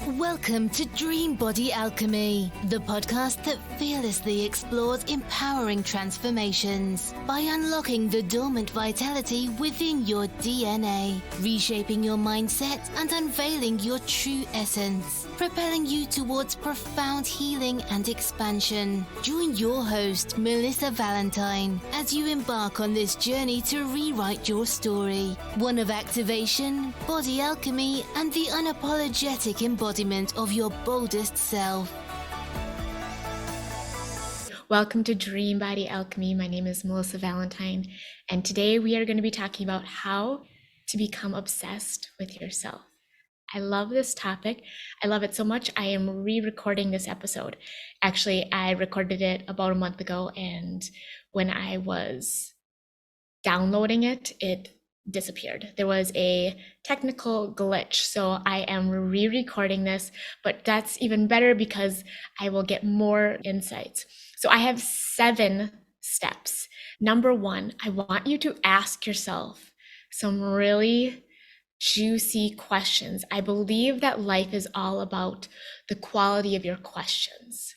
Welcome to Dream Body Alchemy, the podcast that fearlessly explores empowering transformations by unlocking the dormant vitality within your DNA, reshaping your mindset and unveiling your true essence, propelling you towards profound healing and expansion. Join your host, Melissa Valentine, as you embark on this journey to rewrite your story, one of activation, body alchemy, and the unapologetic embodiment of your boldest self. Welcome to Dream Body Alchemy. My name is Melissa Valentine, and today we are going to be talking about how to become obsessed with yourself. I love this topic. I love it so much. I am re-recording this episode. Actually, I recorded it about a month ago, and when I was downloading it, it disappeared. There was a technical glitch, so I am re-recording this, but that's even better because I will get more insights. So I have 7 steps. Number 1, I want you to ask yourself some really juicy questions. I believe that life is all about the quality of your questions.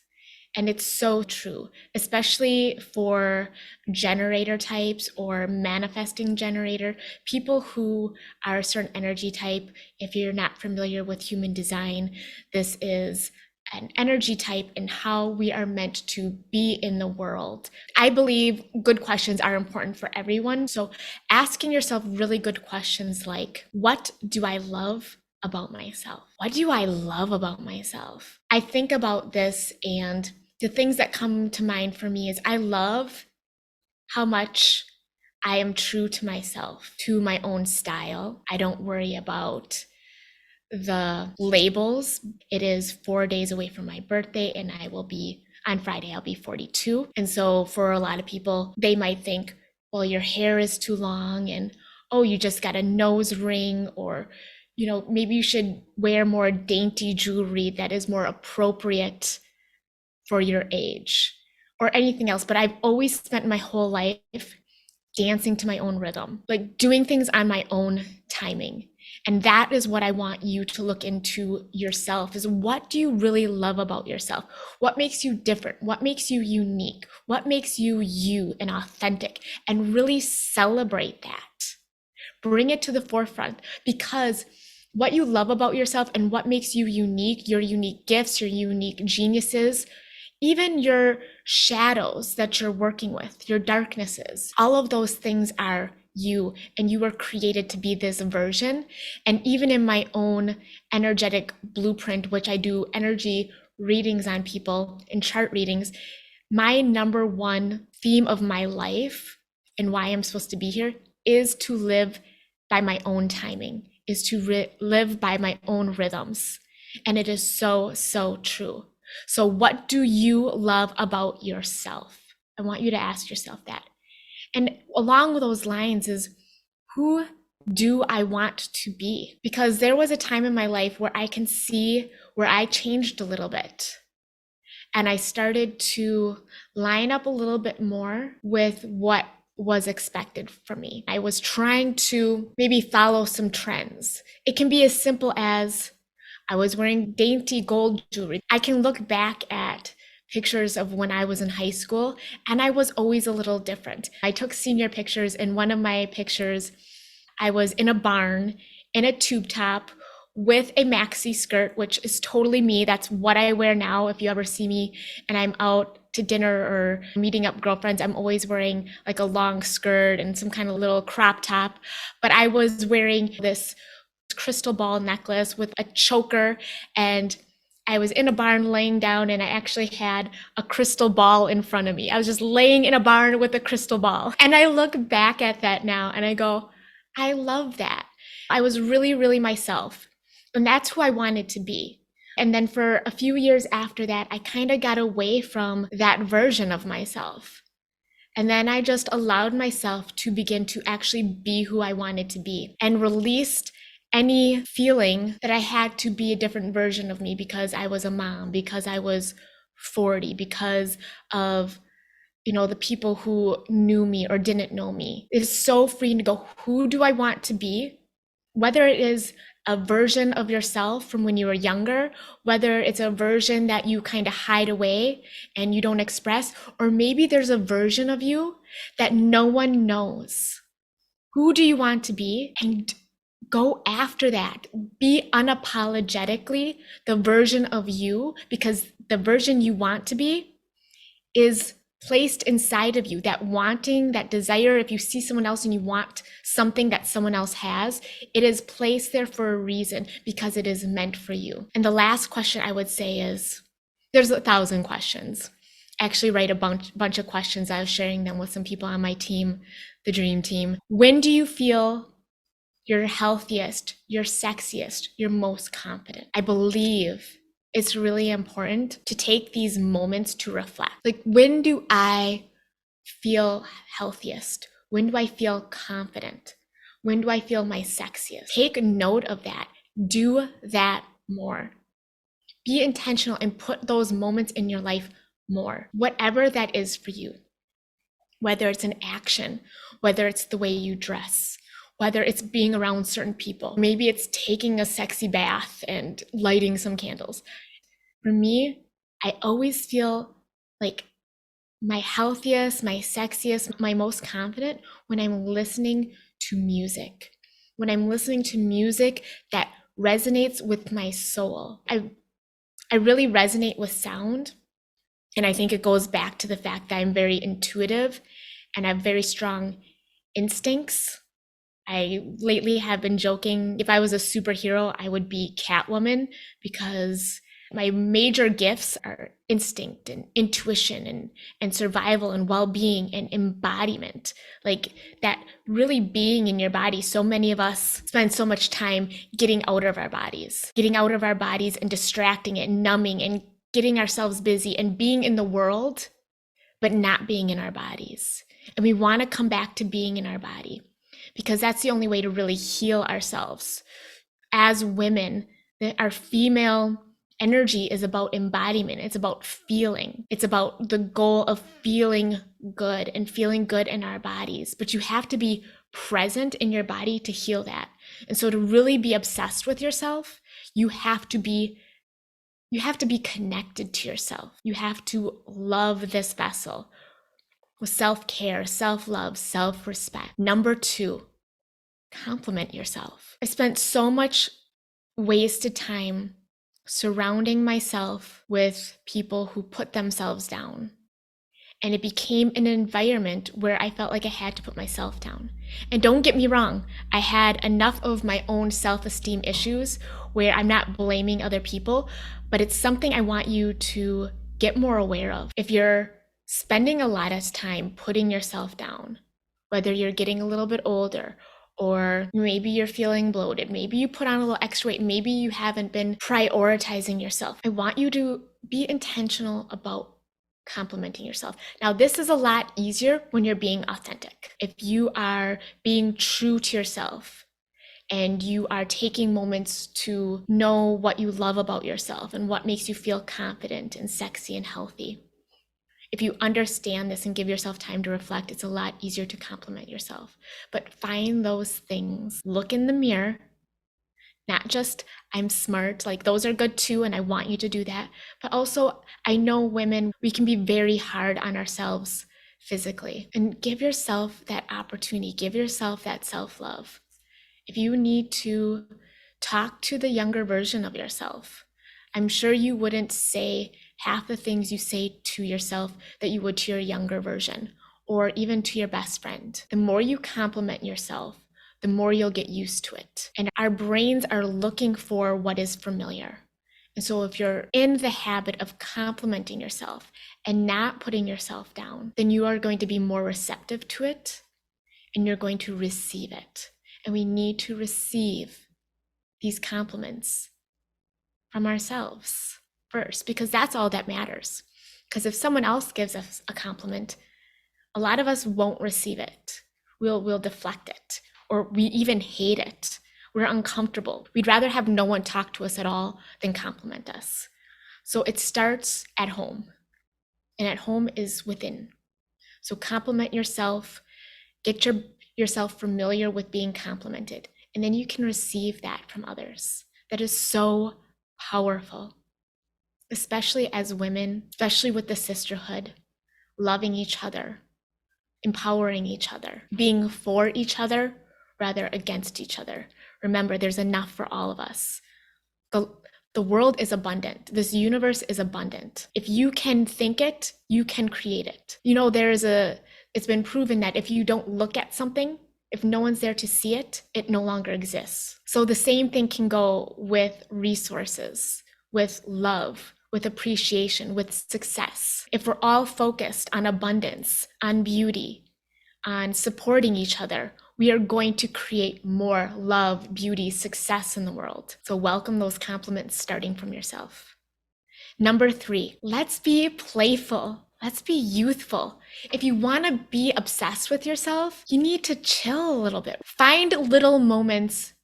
And it's so true, especially for generator types or manifesting generator, people who are a certain energy type. If you're not familiar with human design, this is an energy type and how we are meant to be in the world. I believe good questions are important for everyone. So asking yourself really good questions like, what do I love about myself? What do I love about myself? I think about this, and the things that come to mind for me is I love how much I am true to myself, to my own style. I don't worry about the labels. It is 4 days away from my birthday, and on Friday, I'll be 42. And so for a lot of people, they might think, well, your hair is too long, and oh, you just got a nose ring, or maybe you should wear more dainty jewelry that is more appropriate for your age, or anything else. But I've always spent my whole life dancing to my own rhythm, like doing things on my own timing. And that is what I want you to look into yourself, is what do you really love about yourself? What makes you different? What makes you unique? What makes you you and authentic? And really celebrate that. Bring it to the forefront, because what you love about yourself and what makes you unique, your unique gifts, your unique geniuses, even your shadows that you're working with, your darknesses, all of those things are you, and you were created to be this version. And even in my own energetic blueprint, which I do energy readings on people and chart readings, my number one theme of my life and why I'm supposed to be here is to live by my own timing, is to live by my own rhythms. And it is so, so true. So what do you love about yourself? I want you to ask yourself that. And along with those lines is, who do I want to be? Because there was a time in my life where I can see where I changed a little bit. And I started to line up a little bit more with what was expected from me. I was trying to maybe follow some trends. It can be as simple as I was wearing dainty gold jewelry. I can look back at pictures of when I was in high school, and I was always a little different. I took senior pictures. In one of my pictures, I was in a barn in a tube top with a maxi skirt, which is totally me. That's what I wear now. If you ever see me and I'm out to dinner or meeting up girlfriends, I'm always wearing like a long skirt and some kind of little crop top. But I was wearing this crystal ball necklace with a choker, and I was in a barn laying down, and I actually had a crystal ball in front of me. I was just laying in a barn with a crystal ball. And I look back at that now and I go, I love that. I was really, really myself. And that's who I wanted to be. And then for a few years after that, I kind of got away from that version of myself. And then I just allowed myself to begin to actually be who I wanted to be, and released any feeling that I had to be a different version of me because I was a mom, because I was 40, because of the people who knew me or didn't know me. It is so freeing to go, who do I want to be? Whether it is a version of yourself from when you were younger, whether it's a version that you kind of hide away and you don't express, or maybe there's a version of you that no one knows. Who do you want to be? And go after that. Be unapologetically the version of you, because the version you want to be is placed inside of you. That wanting, that desire, if you see someone else and you want something that someone else has, it is placed there for a reason, because it is meant for you. And the last question I would say is, there's 1,000 questions. I actually write a bunch of questions. I was sharing them with some people on my team, the Dream Team. When do you feel your healthiest, your sexiest, your most confident? I believe it's really important to take these moments to reflect. Like, when do I feel healthiest? When do I feel confident? When do I feel my sexiest? Take note of that. Do that more. Be intentional and put those moments in your life more, whatever that is for you. Whether it's an action, whether it's the way you dress, whether it's being around certain people. Maybe it's taking a sexy bath and lighting some candles. For me, I always feel like my healthiest, my sexiest, my most confident when I'm listening to music. When I'm listening to music that resonates with my soul. I really resonate with sound. And I think it goes back to the fact that I'm very intuitive and I have very strong instincts. I lately have been joking, if I was a superhero, I would be Catwoman, because my major gifts are instinct and intuition and survival and well-being and embodiment, like that really being in your body. So many of us spend so much time getting out of our bodies and distracting it, numbing and getting ourselves busy and being in the world, but not being in our bodies. And we want to come back to being in our body, because that's the only way to really heal ourselves. As women, our female energy is about embodiment. It's about feeling. It's about the goal of feeling good and feeling good in our bodies. But you have to be present in your body to heal that. And so to really be obsessed with yourself, you have to be connected to yourself. You have to love this vessel with self-care, self-love, self-respect. Number 2, compliment yourself. I spent so much wasted time surrounding myself with people who put themselves down. And it became an environment where I felt like I had to put myself down. And don't get me wrong, I had enough of my own self-esteem issues where I'm not blaming other people, but it's something I want you to get more aware of. If you're spending a lot of time putting yourself down, whether you're getting a little bit older, or maybe you're feeling bloated, maybe you put on a little extra weight, maybe you haven't been prioritizing yourself, I want you to be intentional about complimenting yourself. Now, this is a lot easier when you're being authentic. If you are being true to yourself and you are taking moments to know what you love about yourself and what makes you feel confident and sexy and healthy. If you understand this and give yourself time to reflect, it's a lot easier to compliment yourself. But find those things. Look in the mirror. Not just, I'm smart, like those are good too, and I want you to do that. But also, I know women, we can be very hard on ourselves physically. And give yourself that opportunity. Give yourself that self-love. If you need to talk to the younger version of yourself, I'm sure you wouldn't say half the things you say to yourself that you would to your younger version, or even to your best friend. The more you compliment yourself, the more you'll get used to it. And our brains are looking for what is familiar. And so if you're in the habit of complimenting yourself and not putting yourself down, then you are going to be more receptive to it and you're going to receive it. And we need to receive these compliments from ourselves first, because that's all that matters. Because if someone else gives us a compliment, a lot of us won't receive it. We'll deflect it, or we even hate it. We're uncomfortable. We'd rather have no one talk to us at all than compliment us. So it starts at home, and at home is within. So compliment yourself, get yourself familiar with being complimented, and then you can receive that from others. That is so powerful, especially as women, especially with the sisterhood, loving each other, empowering each other, being for each other rather against each other. Remember, there's enough for all of us. The world is abundant. This universe is abundant. If you can think it, you can create it. It's been proven that if you don't look at something, if no one's there to see it, it no longer exists. So the same thing can go with resources, with love, with appreciation, with success. If we're all focused on abundance, on beauty, on supporting each other, we are going to create more love, beauty, success in the world. So welcome those compliments starting from yourself. Number 3, let's be playful. Let's be youthful. If you want to be obsessed with yourself, you need to chill a little bit. Find little moments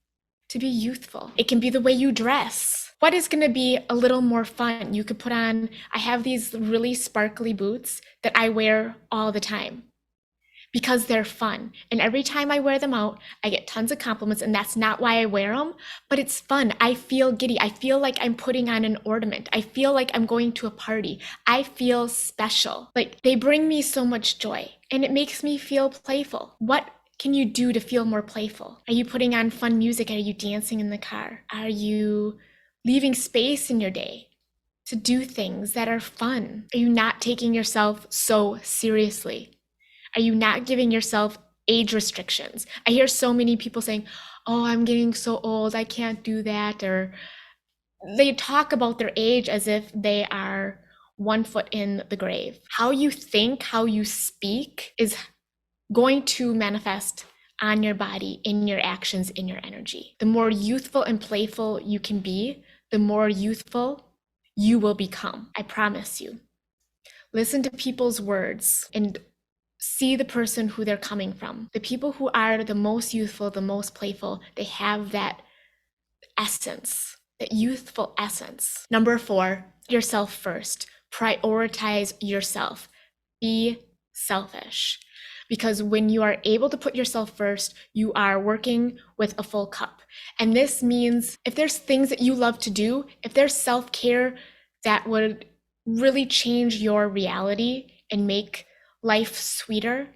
to be youthful. It can be the way you dress. What is going to be a little more fun? You could put on, I have these really sparkly boots that I wear all the time because they're fun. And every time I wear them out, I get tons of compliments, and that's not why I wear them, but it's fun. I feel giddy. I feel like I'm putting on an ornament. I feel like I'm going to a party. I feel special. Like, they bring me so much joy, and it makes me feel playful. What can you do to feel more playful? Are you putting on fun music? Are you dancing in the car? Are you leaving space in your day to do things that are fun? Are you not taking yourself so seriously? Are you not giving yourself age restrictions? I hear so many people saying, oh, I'm getting so old, I can't do that. Or they talk about their age as if they are 1 foot in the grave. How you think, how you speak is going to manifest on your body, in your actions, in your energy. The more youthful and playful you can be, the more youthful you will become. I promise you. Listen to people's words and see the person who they're coming from. The people who are the most youthful, the most playful, they have that essence, that youthful essence. Number 4, yourself first. Prioritize yourself. Be selfish. Because when you are able to put yourself first, you are working with a full cup. And this means if there's things that you love to do, if there's self-care that would really change your reality and make life sweeter,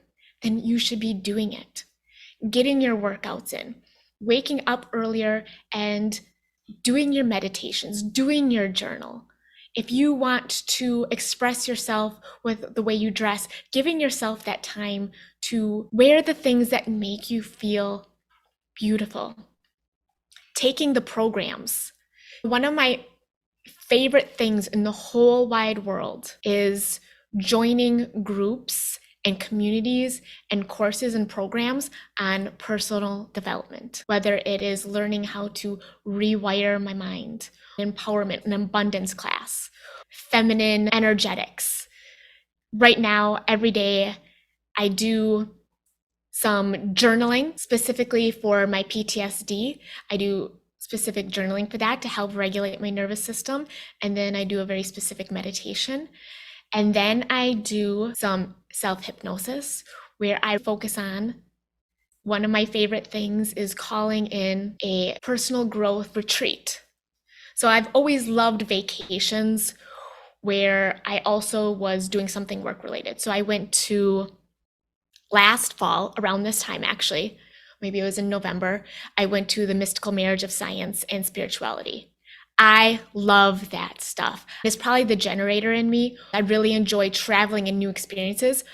then you should be doing it. Getting your workouts in, waking up earlier and doing your meditations, doing your journal. If you want to express yourself with the way you dress, giving yourself that time to wear the things that make you feel beautiful. Taking the programs. One of my favorite things in the whole wide world is joining groups and communities and courses and programs on personal development, whether it is learning how to rewire my mind, empowerment, an abundance class, feminine energetics. Right now, every day, I do some journaling specifically for my PTSD. I do specific journaling for that to help regulate my nervous system. And then I do a very specific meditation. And then I do some self-hypnosis where I focus on, one of my favorite things is calling in a personal growth retreat. So I've always loved vacations where I also was doing something work related. So I went to last fall, around this time actually, maybe it was in November, I went to the Mystical Marriage of Science and Spirituality. I love that stuff. It's probably the generator in me. I really enjoy traveling and new experiences,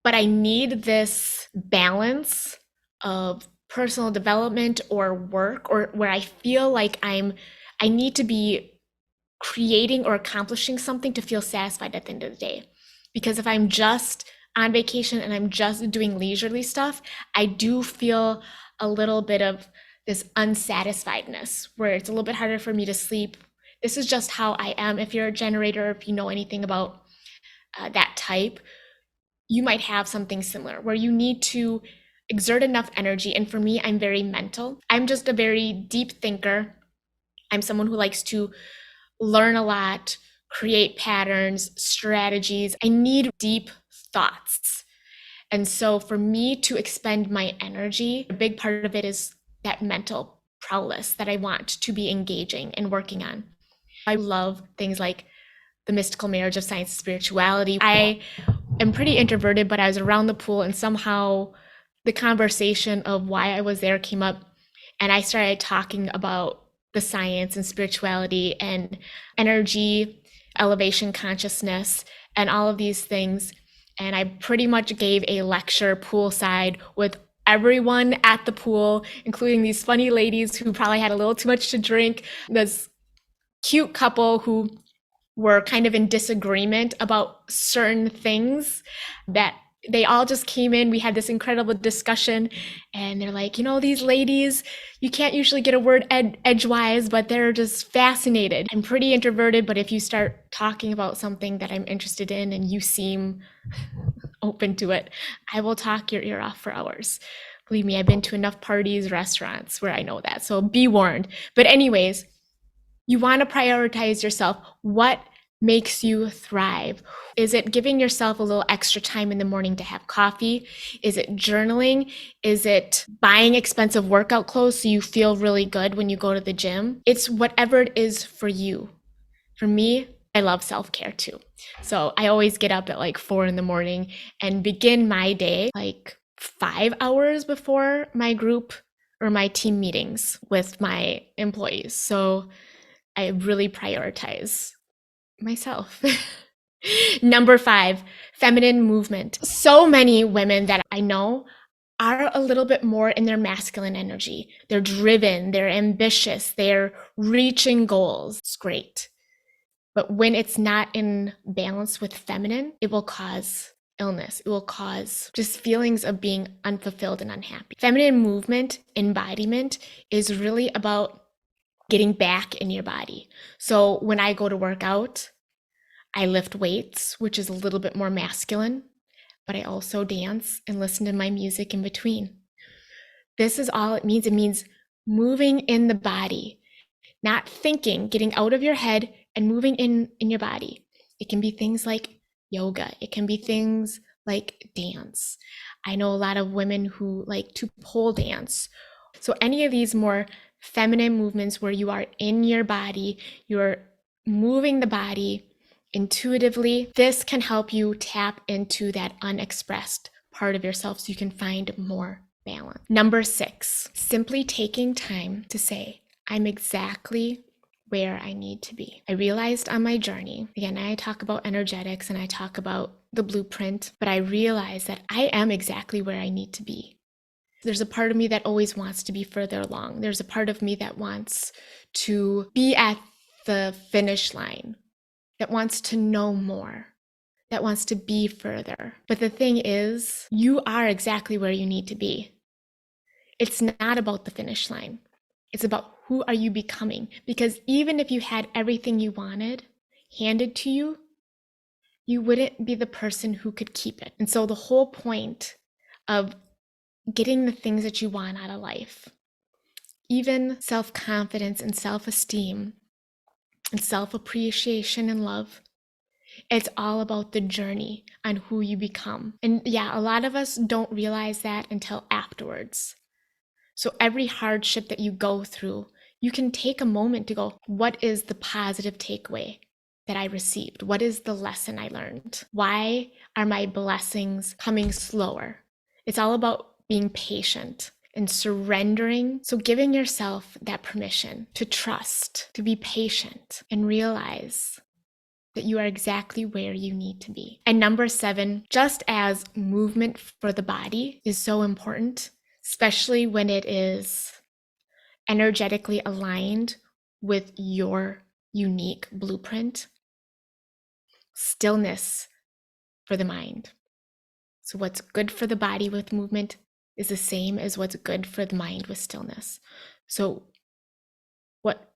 but I need this balance of personal development or work, or where I feel like I need to be creating or accomplishing something to feel satisfied at the end of the day. Because if I'm just on vacation and I'm just doing leisurely stuff, I do feel a little bit of this unsatisfiedness where it's a little bit harder for me to sleep. This is just how I am. If you're a generator, if you know anything about that type, you might have something similar where you need to exert enough energy. And for me, I'm very mental. I'm just a very deep thinker. I'm someone who likes to learn a lot, create patterns, strategies. I need deep thoughts. And so for me to expend my energy, a big part of it is that mental prowess that I want to be engaging and working on. I love things like the mystical marriage of science and spirituality. I am pretty introverted, but I was around the pool and somehow the conversation of why I was there came up, and I started talking about the science and spirituality and energy, elevation, consciousness, and all of these things. And I pretty much gave a lecture poolside with everyone at the pool, including these funny ladies who probably had a little too much to drink, this cute couple who were kind of in disagreement about certain things that they all just came in. We had this incredible discussion, and they're like, these ladies, you can't usually get a word edgewise, but they're just fascinated. I'm pretty introverted, but if you start talking about something that I'm interested in and you seem open to it, I will talk your ear off for hours. Believe me, I've been to enough parties, restaurants where I know that. So be warned. But anyways, you want to prioritize yourself. What makes you thrive? Is it giving yourself a little extra time in the morning to have coffee? Is it journaling? Is it buying expensive workout clothes so you feel really good when you go to the gym? It's whatever it is for you. For me, I love self-care too. So I always get up at like 4 a.m. and begin my day like 5 hours before my group or my team meetings with my employees. So I really prioritize myself. Number 5, feminine movement. So many women that I know are a little bit more in their masculine energy. They're driven, they're ambitious, they're reaching goals. It's great. But when it's not in balance with feminine, it will cause illness. It will cause just feelings of being unfulfilled and unhappy. Feminine movement, embodiment, is really about getting back in your body. So when I go to work out, I lift weights, which is a little bit more masculine, but I also dance and listen to my music in between. This is all it means. It means moving in the body, not thinking, getting out of your head and moving in your body. It can be things like yoga. It can be things like dance. I know a lot of women who like to pole dance. So any of these more feminine movements where you are in your body, you're moving the body intuitively, this can help you tap into that unexpressed part of yourself so you can find more balance. Number 6, simply taking time to say, I'm exactly where I need to be. I realized on my journey, again, I talk about energetics and I talk about the blueprint, but I realized that I am exactly where I need to be. There's a part of me that always wants to be further along. There's a part of me that wants to be at the finish line, that wants to know more, that wants to be further. But the thing is, you are exactly where you need to be. It's not about the finish line. It's about who are you becoming? Because even if you had everything you wanted handed to you, you wouldn't be the person who could keep it. And so the whole point of getting the things that you want out of life, even self-confidence and self-esteem and self-appreciation and love, it's all about the journey on who you become. And yeah, a lot of us don't realize that until afterwards. So every hardship that you go through, you can take a moment to go, what is the positive takeaway that I received? What is the lesson I learned? Why are my blessings coming slower? It's all about being patient and surrendering. So giving yourself that permission to trust, to be patient, and realize that you are exactly where you need to be. And number 7, just as movement for the body is so important, especially when it is energetically aligned with your unique blueprint, stillness for the mind. So what's good for the body with movement is the same as what's good for the mind with stillness. So what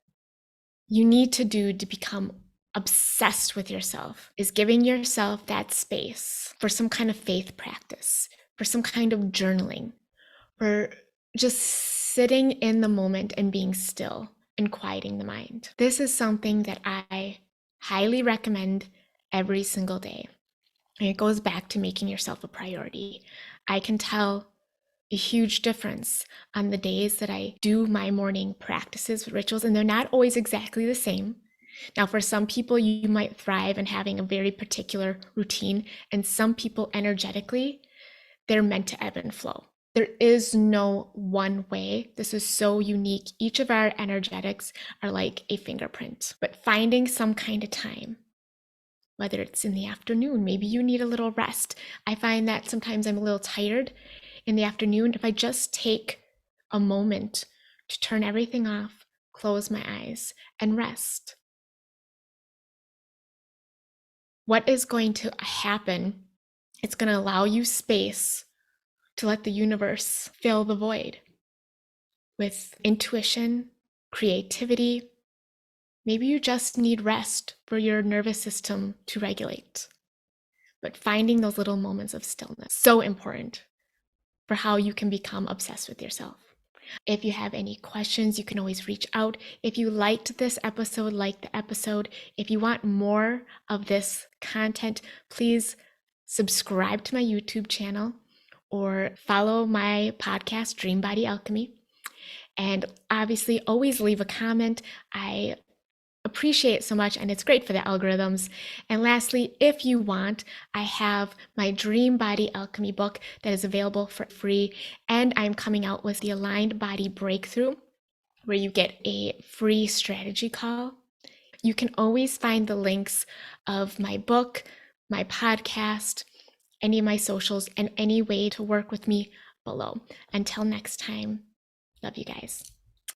you need to do to become obsessed with yourself is giving yourself that space for some kind of faith practice, for some kind of journaling, for just sitting in the moment and being still and quieting the mind. This is something that I highly recommend every single day. And it goes back to making yourself a priority. I can tell a huge difference on the days that I do my morning practices, rituals, and they're not always exactly the same. Now, for some people, you might thrive in having a very particular routine, and some people energetically, they're meant to ebb and flow. There is no one way. This is so unique. Each of our energetics are like a fingerprint, but finding some kind of time, whether it's in the afternoon, maybe you need a little rest. I find that sometimes I'm a little tired in the afternoon. If I just take a moment to turn everything off, close my eyes, and rest, what is going to happen? It's going to allow you space to let the universe fill the void with intuition, creativity. Maybe you just need rest for your nervous system to regulate. But finding those little moments of stillness, so important for how you can become obsessed with yourself. If you have any questions, you can always reach out. If you liked this episode, like the episode, if you want more of this content, please subscribe to my YouTube channel or follow my podcast, Dream Body Alchemy. And obviously, always leave a comment. I appreciate it so much, and it's great for the algorithms. And lastly, if you want, I have my Dream Body Alchemy book that is available for free, and I'm coming out with the Aligned Body Breakthrough, where you get a free strategy call. You can always find the links of my book, my podcast, any of my socials, and any way to work with me below. Until next time, love you guys.